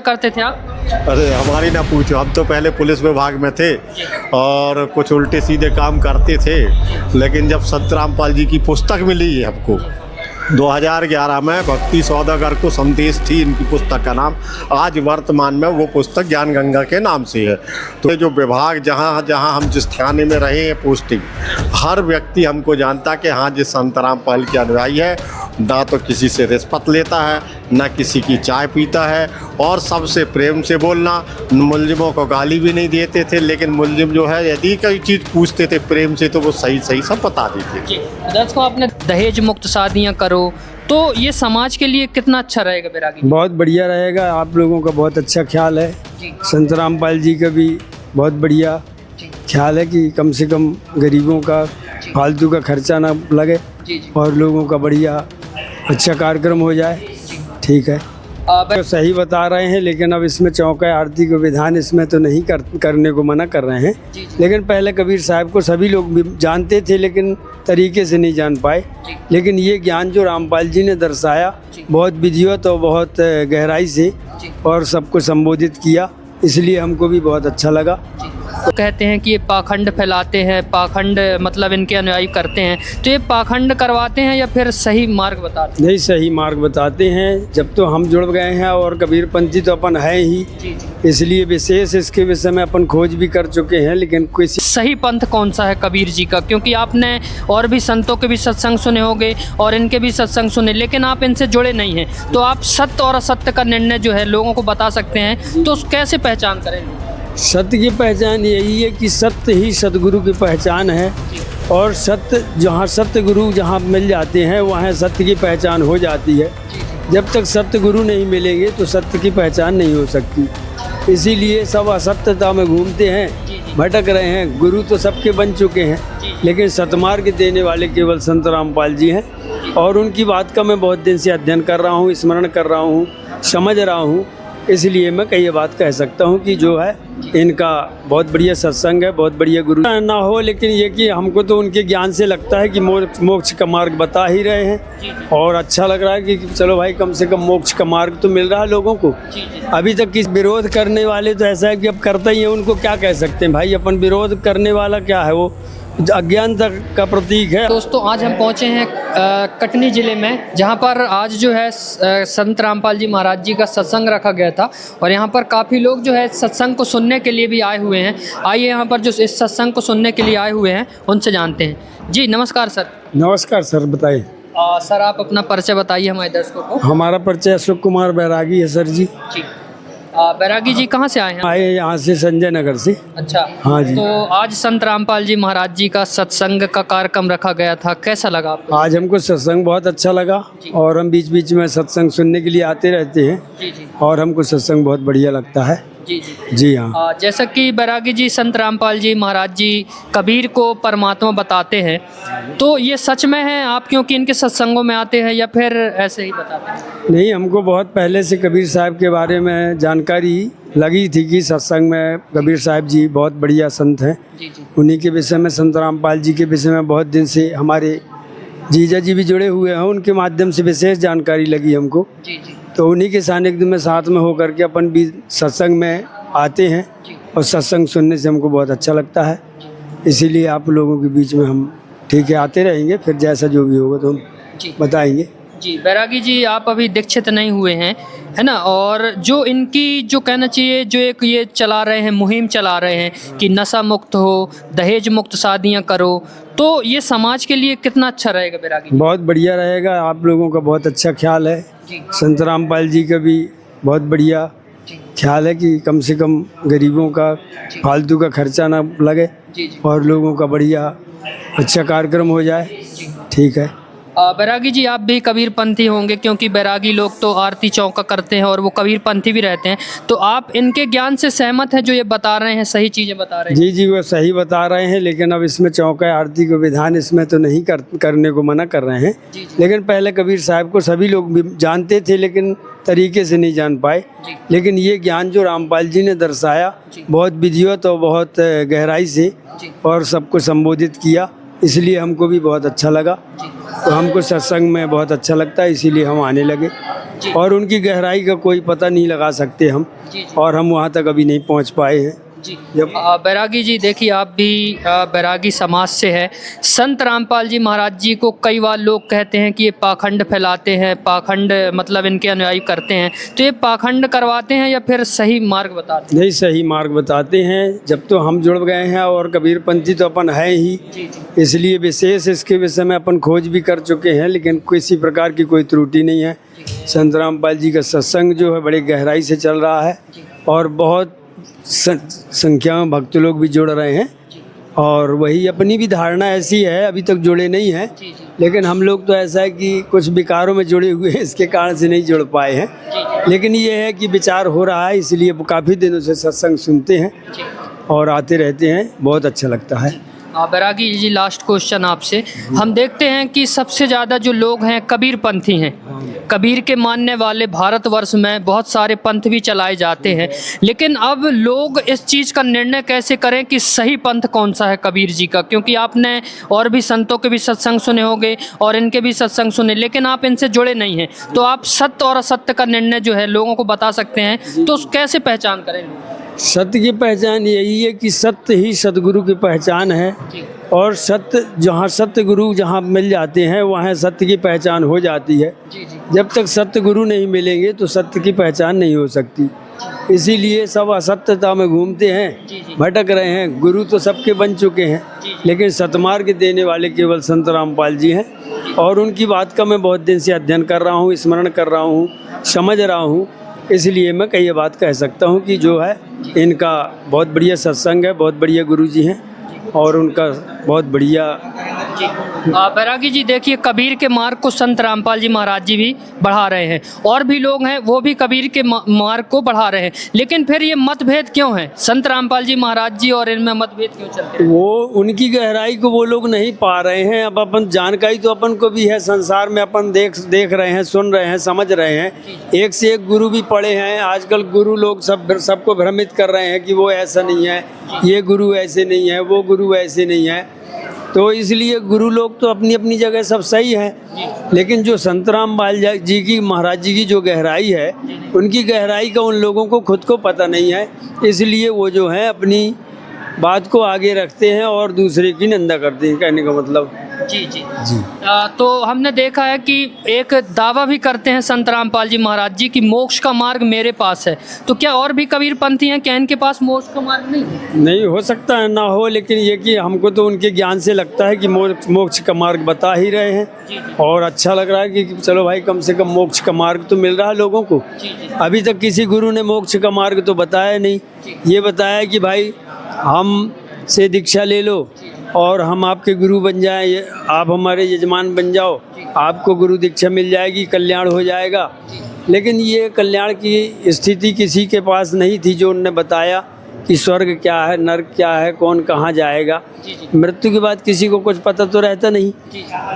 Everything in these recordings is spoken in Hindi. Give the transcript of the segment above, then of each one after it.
करते थे आप? अरे हमारी ना पूछो, हम तो पहले पुलिस विभाग में थे और कुछ उल्टे सीधे काम करते थे, लेकिन जब संत रामपाल जी की पुस्तक मिली है हमको 2011 में, भक्ति सौदागर को संदेश थी इनकी पुस्तक का नाम। आज वर्तमान में वो पुस्तक ज्ञान गंगा के नाम से है। तो ये जो विभाग जहाँ जहाँ हम जिस थाने में रहे हैं पोस्टिंग, हर व्यक्ति हमको जानता कि हाँ जी संत रामपाल के अनुयायी है। ना तो किसी से रिश्वत लेता है, ना किसी की चाय पीता है, और सबसे प्रेम से बोलना। मुलजिमों को गाली भी नहीं देते थे, लेकिन मुलजिम जो है यदि कोई चीज़ पूछते थे प्रेम से तो वो सही सही सब बता देते थे। दर्शकों, आपने दहेज मुक्त शादियाँ करो तो ये समाज के लिए कितना अच्छा रहेगा बैरागी? बहुत बढ़िया रहेगा। आप लोगों का बहुत अच्छा ख्याल है। संत रामपाल जी का भी बहुत बढ़िया ख्याल है कि कम से कम गरीबों का फालतू का खर्चा ना लगे और लोगों का बढ़िया अच्छा कार्यक्रम हो जाए। ठीक है, तो सही बता रहे हैं, लेकिन अब इसमें चौका आरती को विधान इसमें तो नहीं करने को मना कर रहे हैं। लेकिन पहले कबीर साहब को सभी लोग भी जानते थे, लेकिन तरीके से नहीं जान पाए। लेकिन ये ज्ञान जो रामपाल जी ने दर्शाया बहुत विधिवत और बहुत गहराई से और सबको संबोधित किया, इसलिए हमको भी बहुत अच्छा लगा। तो कहते हैं कि ये पाखंड फैलाते हैं, पाखंड मतलब इनके अनुयायी करते हैं, तो ये पाखंड करवाते हैं या फिर सही मार्ग बताते हैं? नहीं, सही मार्ग बताते हैं। जब तो हम जुड़ गए हैं और कबीरपंथी तो अपन है ही, इसलिए विशेष इसके विषय में अपन खोज भी कर चुके हैं। लेकिन कोई सही पंथ कौन सा है कबीर जी का? क्योंकि आपने और भी संतों के भी सत्संग सुने होंगे और इनके भी सत्संग सुने, लेकिन आप इनसे जुड़े नहीं हैं, तो आप सत्य और असत्य का निर्णय जो है लोगों को बता सकते हैं, तो कैसे पहचान करें? सत्य की पहचान यही है कि सत्य ही सतगुरु की पहचान है, और सत्य जहाँ सत्य गुरु जहाँ मिल जाते हैं वहाँ सत्य की पहचान हो जाती है। जब तक सत्य गुरु नहीं मिलेंगे तो सत्य की पहचान नहीं हो सकती। इसीलिए सब असत्यता में घूमते हैं, भटक रहे हैं। गुरु तो सबके बन चुके हैं, लेकिन सतमार्ग देने वाले केवल संत रामपाल जी हैं, और उनकी बात का मैं बहुत दिन से अध्ययन कर रहा हूँ, स्मरण कर रहा हूँ, समझ रहा हूँ। इसलिए मैं कई बात कह सकता हूँ कि जो है इनका बहुत बढ़िया सत्संग है, बहुत बढ़िया गुरु ना हो, लेकिन ये कि हमको तो उनके ज्ञान से लगता है कि मोक्ष का मार्ग बता ही रहे हैं, और अच्छा लग रहा है कि चलो भाई कम से कम मोक्ष का मार्ग तो मिल रहा है लोगों को। अभी तक किस विरोध करने वाले तो ऐसा है कि अब करता ही है, उनको क्या कह सकते हैं भाई। अपन विरोध करने वाला क्या है, वो अज्ञानता का प्रतीक है। दोस्तों, आज हम पहुंचे हैं कटनी ज़िले में, जहां पर आज जो है संत रामपाल जी महाराज जी का सत्संग रखा गया था, और यहां पर काफ़ी लोग जो है सत्संग को सुनने के लिए भी आए हुए हैं। आइए यहां पर जो इस सत्संग को सुनने के लिए आए हुए हैं उनसे जानते हैं। जी नमस्कार सर। नमस्कार सर, बताइए। सर आप अपना परिचय बताइए हमारे दर्शकों को। हमारा परिचय अशोक कुमार बैरागी है सर जी। बैरागी जी कहाँ से आए हैं? आए यहाँ से, संजय नगर से। अच्छा, हाँ जी। तो आज संत रामपाल जी महाराज जी का सत्संग का कार्यक्रम रखा गया था, कैसा लगा आपको? आज हमको सत्संग बहुत अच्छा लगा, और हम बीच बीच में सत्संग सुनने के लिए आते रहते हैं। जी। और हमको सत्संग बहुत बढ़िया लगता है। जी हाँ। जैसा कि बैरागी जी संत रामपाल जी महाराज जी कबीर को परमात्मा बताते हैं, तो ये सच में है आप क्योंकि इनके सत्संगों में आते हैं, या फिर ऐसे ही बताते हैं? नहीं, हमको बहुत पहले से कबीर साहब के बारे में जानकारी लगी थी कि सत्संग में कबीर साहब जी बहुत बढ़िया संत हैं। उन्हीं के विषय में, संत रामपाल जी के विषय में बहुत दिन से हमारे जीजा जी भी जुड़े हुए हैं, उनके माध्यम से विशेष जानकारी लगी हमको। तो उन्हीं के सानिध्य में साथ में होकर के अपन भी सत्संग में आते हैं, और सत्संग सुनने से हमको बहुत अच्छा लगता है। इसीलिए आप लोगों के बीच में हम ठीक है आते रहेंगे, फिर जैसा जो भी होगा तो हम बताएंगे। जी बैरागी जी, आप अभी दीक्षित नहीं हुए हैं, है ना, और जो इनकी जो कहना चाहिए जो एक ये चला रहे हैं, मुहिम चला रहे हैं कि नशा मुक्त हो, दहेज मुक्त शादियां करो, तो ये समाज के लिए कितना अच्छा रहेगा बैरागी? बहुत बढ़िया रहेगा। आप लोगों का बहुत अच्छा ख्याल है। संत रामपाल जी का भी बहुत बढ़िया ख्याल है कि कम से कम गरीबों का फालतू का खर्चा ना लगे और लोगों का बढ़िया अच्छा कार्यक्रम हो जाए। ठीक है। बैरागी जी, आप भी कबीर पंथी होंगे, क्योंकि बैरागी लोग तो आरती चौका करते हैं और वो कबीर पंथी भी रहते हैं, तो आप इनके ज्ञान से सहमत हैं जो ये बता रहे हैं, सही चीज़ें बता रहे हैं? जी जी, वो सही बता रहे हैं, लेकिन अब इसमें चौका आरती को विधान इसमें तो नहीं करने को मना कर रहे हैं। लेकिन पहले कबीर साहब को सभी लोग भी जानते थे, लेकिन तरीके से नहीं जान पाए। लेकिन ये ज्ञान जो रामपाल जी ने दर्शाया बहुत विधिवत और बहुत गहराई से और सबको संबोधित किया, इसलिए हमको भी बहुत अच्छा लगा। तो हमको सत्संग में बहुत अच्छा लगता है, इसीलिए हम आने लगे। और उनकी गहराई का कोई पता नहीं लगा सकते हम, और हम वहाँ तक अभी नहीं पहुँच पाए हैं। जी बैरागी जी, देखिए आप भी बैरागी समाज से है। संत रामपाल जी महाराज जी को कई बार लोग कहते हैं कि ये पाखंड फैलाते हैं, पाखंड मतलब इनके अनुयायी करते हैं, तो ये पाखंड करवाते हैं या फिर सही मार्ग बताते हैं? नहीं, सही मार्ग बताते हैं। जब तो हम जुड़ गए हैं और कबीरपंथी तो अपन है ही, इसलिए विशेष इसके विषय में अपन खोज भी कर चुके हैं, लेकिन किसी प्रकार की कोई त्रुटि नहीं है। संत रामपाल जी का सत्संग जो है बड़ी गहराई से चल रहा है और बहुत संख्या में भक्त लोग भी जुड़ रहे हैं, और वही अपनी भी धारणा ऐसी है, अभी तक जुड़े नहीं हैं, लेकिन हम लोग तो ऐसा है कि कुछ विकारों में जुड़े हुए हैं, इसके कारण से नहीं जुड़ पाए हैं। लेकिन ये है कि विचार हो रहा है, इसलिए काफ़ी दिनों से सत्संग सुनते हैं और आते रहते हैं, बहुत अच्छा लगता है। बैरागी जी, लास्ट क्वेश्चन आपसे। हम देखते हैं कि सबसे ज़्यादा जो लोग हैं कबीरपंथी हैं, कबीर के मानने वाले भारतवर्ष में बहुत सारे पंथ भी चलाए जाते हैं, लेकिन अब लोग इस चीज़ का निर्णय कैसे करें कि सही पंथ कौन सा है कबीर जी का? क्योंकि आपने और भी संतों के भी सत्संग सुने होंगे और इनके भी सत्संग सुने, लेकिन आप इनसे जुड़े नहीं हैं, तो आप सत्य और असत्य का निर्णय जो है लोगों को बता सकते हैं, तो कैसे पहचान करें? सत्य की पहचान यही है कि सत्य ही सतगुरु की पहचान है, और सत्य सत्य गुरु जहाँ मिल जाते हैं वहाँ सत्य की पहचान हो जाती है। जब तक सत्य गुरु नहीं मिलेंगे तो सत्य की पहचान नहीं हो सकती। इसीलिए सब असत्यता में घूमते हैं, भटक रहे हैं। गुरु तो सबके बन चुके हैं, लेकिन सतमार्ग देने वाले केवल संत रामपाल जी हैं, और उनकी बात का मैं बहुत दिन से अध्ययन कर रहा हूँ, स्मरण कर रहा हूँ, समझ रहा हूँ। इसलिए मैं कई बात कह सकता हूँ कि जो है इनका बहुत बढ़िया सत्संग है, बहुत बढ़िया गुरुजी हैं, और उनका बहुत बढ़िया। बैरागी जी, देखिए कबीर के मार्ग को संत रामपाल जी महाराज जी भी बढ़ा रहे हैं, और भी लोग हैं वो भी कबीर के मार्ग को बढ़ा रहे हैं, लेकिन फिर ये मतभेद क्यों है संत रामपाल जी महाराज जी और इनमें मतभेद क्यों चलते हैं? वो उनकी गहराई को वो लोग नहीं पा रहे हैं। अब अपन जानकारी तो अपन को भी है, संसार में अपन देख रहे हैं, सुन रहे हैं, समझ रहे हैं। एक से एक गुरु भी पढ़े हैं। आजकल गुरु लोग सबको भ्रमित कर रहे हैं कि वो ऐसा नहीं है, ये गुरु ऐसे नहीं है, वो गुरु ऐसे नहीं है। तो इसलिए गुरु लोग तो अपनी अपनी जगह सब सही हैं, लेकिन जो संत रामपाल जी की महाराज जी की जो गहराई है, उनकी गहराई का उन लोगों को खुद को पता नहीं है, इसलिए वो जो है अपनी बात को आगे रखते हैं और दूसरे की निंदा करते हैं, कहने का मतलब। जी। तो हमने देखा है कि एक दावा भी करते हैं संत रामपाल जी महाराज जी की मोक्ष का मार्ग मेरे पास है, तो क्या और भी कबीरपंथी हैं, क्या इनके पास मोक्ष का मार्ग नहीं है? नहीं, हो सकता है ना हो, लेकिन ये कि हमको तो उनके ज्ञान से लगता है कि मोक्ष का मार्ग बता ही रहे हैं, और अच्छा लग रहा है कि चलो भाई कम से कम मोक्ष का मार्ग तो मिल रहा है लोगों को। अभी तक किसी गुरु ने मोक्ष का मार्ग तो बताया नहीं। ये बताया कि भाई हम से दीक्षा ले लो और हम आपके गुरु बन जाएं, आप हमारे यजमान बन जाओ, आपको गुरु दीक्षा मिल जाएगी, कल्याण हो जाएगा। लेकिन ये कल्याण की स्थिति किसी के पास नहीं थी जो उन्होंने बताया कि स्वर्ग क्या है, नर्क क्या है, कौन कहाँ जाएगा। मृत्यु के बाद किसी को कुछ पता तो रहता नहीं,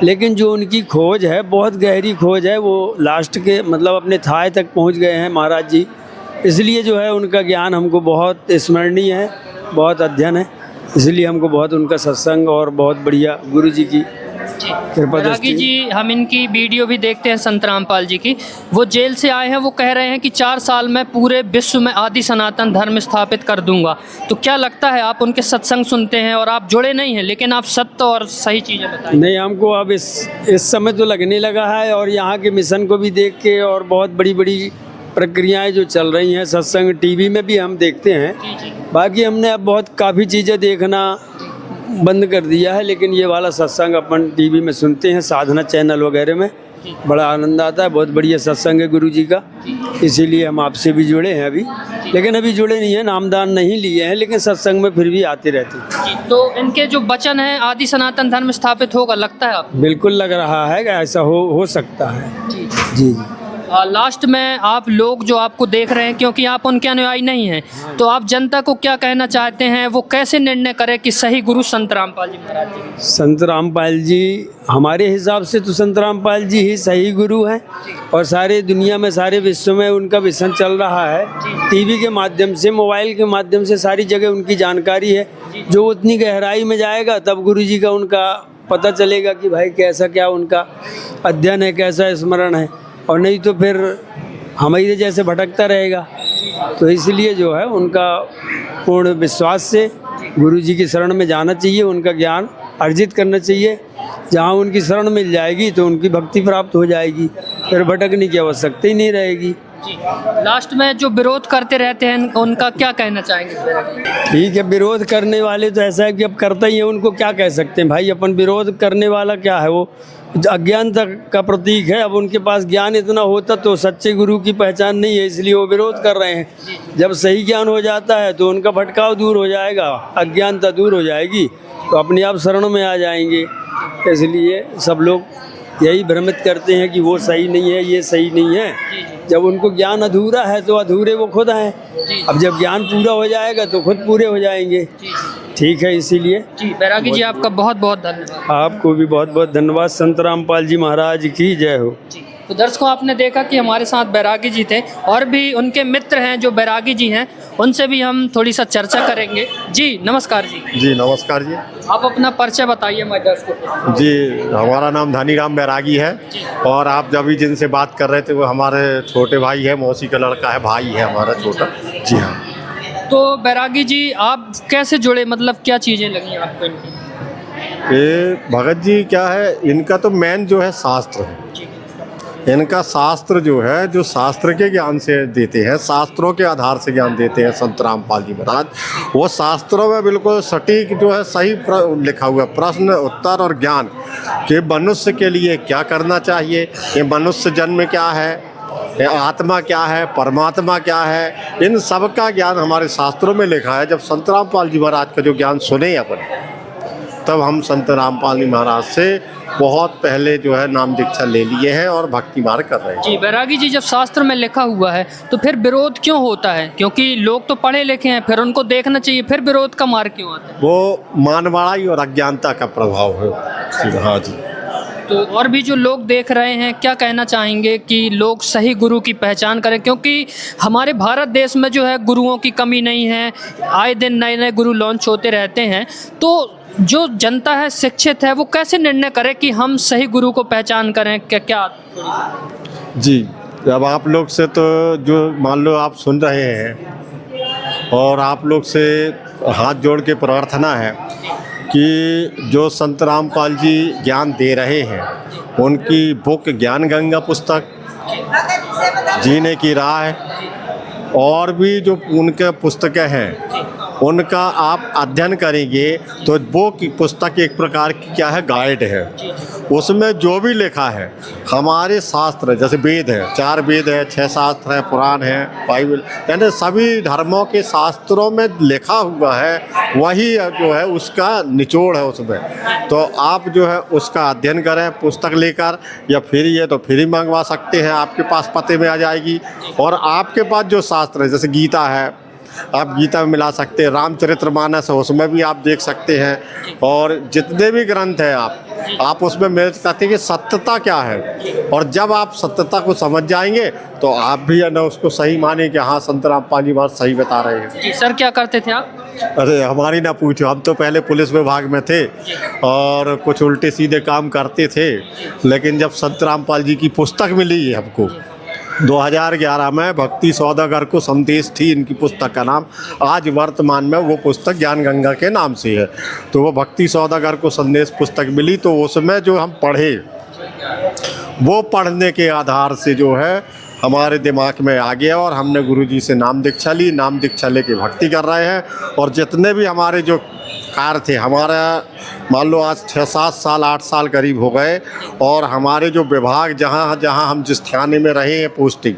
लेकिन जो उनकी खोज है, बहुत गहरी खोज है, वो लास्ट के मतलब अपने थाह तक पहुँच गए हैं महाराज जी। इसलिए जो है उनका ज्ञान हमको बहुत स्मरणीय है, बहुत अध्ययन है, इसलिए हमको बहुत उनका सत्संग और बहुत बढ़िया गुरु जी की कृपा दृष्टि। जी, हम इनकी वीडियो भी देखते हैं संत रामपाल जी की। वो जेल से आए हैं, वो कह रहे हैं कि 4 साल में पूरे विश्व में आदि सनातन धर्म स्थापित कर दूंगा। तो क्या लगता है, आप उनके सत्संग सुनते हैं और आप जुड़े नहीं हैं, लेकिन आप सत्य और सही चीज़ें बताएं? नहीं, हमको अब इस समय तो लगने लगा है, और यहाँ के मिशन को भी देख के और बहुत बड़ी बड़ी प्रक्रियाएं जो चल रही हैं, सत्संग टीवी में भी हम देखते हैं। बाकी हमने अब बहुत काफ़ी चीज़ें देखना बंद कर दिया है, लेकिन ये वाला सत्संग अपन टीवी में सुनते हैं, साधना चैनल वगैरह में बड़ा आनंद आता है। बहुत बढ़िया सत्संग है गुरु जी का, इसीलिए हम आपसे भी जुड़े हैं अभी, लेकिन अभी जुड़े नहीं हैं, नामदान नहीं लिए हैं, लेकिन सत्संग में फिर भी आते रहते हैं। तो इनके जो वचन है आदि सनातन धर्म स्थापित होगा, लगता है आपको? बिल्कुल लग रहा है कि ऐसा हो सकता है। जी। लास्ट में आप लोग जो आपको देख रहे हैं, क्योंकि आप उनके अनुयायी नहीं हैं, तो आप जनता को क्या कहना चाहते हैं, वो कैसे निर्णय करें कि सही गुरु संत रामपाल जी महाराज जी? संत रामपाल जी हमारे हिसाब से तो संत रामपाल जी ही सही गुरु हैं, और सारे दुनिया में, सारे विश्व में उनका मिशन चल रहा है। टीवी के माध्यम से, मोबाइल के माध्यम से सारी जगह उनकी जानकारी है। जो उतनी गहराई में जाएगा तब गुरु जी का उनका पता चलेगा कि भाई कैसा क्या उनका अध्ययन है, कैसा स्मरण है। और नहीं तो फिर हमारे जैसे भटकता रहेगा। तो इसलिए जो है उनका पूर्ण विश्वास से गुरु जी की शरण में जाना चाहिए, उनका ज्ञान अर्जित करना चाहिए। जहाँ उनकी शरण मिल जाएगी तो उनकी भक्ति प्राप्त हो जाएगी, फिर भटकने की आवश्यकता ही नहीं रहेगी। लास्ट में जो विरोध करते रहते हैं उनका क्या कहना चाहेंगे? ठीक है, विरोध करने वाले तो ऐसा है कि अब करता ही है, उनको क्या कह सकते हैं भाई। अपन विरोध करने वाला क्या है, वो अज्ञानता का प्रतीक है। अब उनके पास ज्ञान इतना होता तो सच्चे गुरु की पहचान नहीं है, इसलिए वो विरोध कर रहे हैं। जब सही ज्ञान हो जाता है तो उनका भटकाव दूर हो जाएगा, अज्ञानता दूर हो जाएगी, तो अपने आप शरण में आ जाएंगे। इसलिए सब लोग यही भ्रमित करते हैं कि वो सही नहीं है, ये सही नहीं है। जब उनको ज्ञान अधूरा है तो अधूरे वो खुद हैं। अब जब ज्ञान पूरा हो जाएगा तो खुद पूरे हो जाएंगे। ठीक है, इसीलिए जी बैरागी जी आपका बहुत बहुत धन्यवाद। आपको भी बहुत बहुत धन्यवाद। संत रामपाल जी महाराज की जय हो। तो दर्शकों, आपने देखा कि हमारे साथ बैरागी जी थे और भी उनके मित्र हैं जो बैरागी जी हैं, उनसे भी हम थोड़ी सा चर्चा करेंगे। जी नमस्कार जी। जी नमस्कार जी। आप अपना परिचय बताइए हमारे दर्शकों को। जी हमारा नाम धनीराम बैरागी है और आप जब भी जिनसे बात कर रहे थे वो हमारे छोटे भाई है, मौसी का लड़का है, भाई है हमारा छोटा। जी हाँ। तो बैरागी जी आप कैसे जुड़े, मतलब क्या चीज़ें लगी आपको इनकी? ये भगत जी क्या है, इनका तो मेन जो है शास्त्र है। इनका शास्त्र जो है, जो शास्त्र के ज्ञान से देते हैं, शास्त्रों के आधार से ज्ञान देते हैं संत रामपाल जी महाराज। वो शास्त्रों में बिल्कुल सटीक जो है सही लिखा हुआ प्रश्न उत्तर और ज्ञान कि मनुष्य के लिए क्या करना चाहिए, ये मनुष्य जन्म क्या है, ये आत्मा क्या है, परमात्मा क्या है, इन सब का ज्ञान हमारे शास्त्रों में लिखा है। जब संत रामपाल जी महाराज का जो ज्ञान सुने अपन, तब हम संत रामपाल जी महाराज से बहुत पहले जो है नाम दीक्षा ले लिए हैं और भक्ति मार्ग कर रहे हैं। जी बैरागी जी, जब शास्त्र में लिखा हुआ है तो फिर विरोध क्यों होता है? क्योंकि लोग तो पढ़े लिखे हैं, फिर उनको देखना चाहिए, फिर विरोध का मार्ग क्यों आता है? वो मानवाड़ाई और अज्ञानता का प्रभाव है। हाँ जी। तो और भी जो लोग देख रहे हैं, क्या कहना चाहेंगे कि लोग सही गुरु की पहचान करें? क्योंकि हमारे भारत देश में जो है गुरुओं की कमी नहीं है, आए दिन नए नए गुरु लॉन्च होते रहते हैं। तो जो जनता है, शिक्षित है, वो कैसे निर्णय करे कि हम सही गुरु को पहचान करें? क्या जी, अब आप लोग से तो जो मान लो आप सुन रहे हैं और आप लोग से हाथ जोड़ के प्रार्थना है कि जो संत रामपाल जी ज्ञान दे रहे हैं, उनकी बुक ज्ञान गंगा पुस्तक, जीने की राह और भी जो उनके पुस्तकें हैं, उनका आप अध्ययन करेंगे तो वो की पुस्तक एक प्रकार की क्या है, गाइड है। उसमें जो भी लिखा है, हमारे शास्त्र जैसे वेद है, 4 वेद है, 6 शास्त्र है, पुराण है, बाइबल, यानी सभी धर्मों के शास्त्रों में लिखा हुआ है, वही जो है उसका निचोड़ है उसमें। तो आप जो है उसका अध्ययन करें पुस्तक लेकर, या फ्री है तो फ्री मंगवा सकते हैं, आपके पास पते में आ जाएगी। और आपके पास जो शास्त्र है, जैसे गीता है, आप गीता में मिला सकते हैं, रामचरितमानस है उसमें भी आप देख सकते हैं, और जितने भी ग्रंथ हैं आप उसमें मिल सकते हैं कि सत्यता क्या है। और जब आप सत्यता को समझ जाएंगे तो आप भी है ना उसको सही माने कि हाँ संत रामपाल जी महाराज सही बता रहे हैं। जी सर, क्या करते थे आप? अरे हमारी ना पूछो, हम तो पहले पुलिस विभाग में थे और कुछ उल्टे सीधे काम करते थे, लेकिन जब संत रामपाल जी की पुस्तक मिली है हमको 2011 में, भक्ति सौदागर को संदेश थी इनकी पुस्तक का नाम, आज वर्तमान में वो पुस्तक ज्ञान गंगा के नाम से है। तो वो भक्ति सौदागर को संदेश पुस्तक मिली, तो उसमें जो हम पढ़े, वो पढ़ने के आधार से जो है हमारे दिमाग में आ गया और हमने गुरुजी से नाम दीक्षा ली, नाम दीक्षा लेके भक्ति कर रहे हैं। और जितने भी हमारे जो कार्य थे, हमारा मान लो आज 6-7 साल 8 साल करीब हो गए, और हमारे जो विभाग जहाँ जहाँ हम जिस थाने में रहे हैं पोस्टिंग,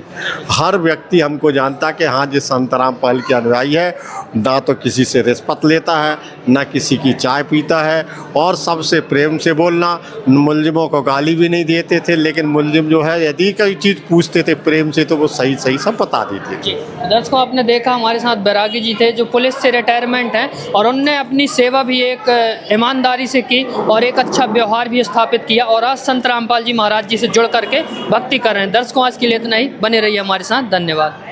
हर व्यक्ति हमको जानता कि हाँ जी संत रामपाल के अनुयायी है। ना तो किसी से रिश्वत लेता है, ना किसी की चाय पीता है, और सबसे प्रेम से बोलना। मुलजिमों को गाली भी नहीं देते थे, लेकिन मुलजिम जो है यदि कोई चीज़ पूछते थे प्रेम से तो वो सही सही सब बता देते थे। दर्शकों, आपने देखा हमारे साथ बैरागी जी थे जो पुलिस से रिटायरमेंट हैं, और उनने अपनी सेवा भी एक ईमानदारी से की और एक अच्छा व्यवहार भी स्थापित किया, और आज संत रामपाल जी महाराज जी से जुड़ करके भक्ति कर रहे हैं। दर्शकों, आज के लिए इतना ही, बने रहिए हमारे साथ, धन्यवाद।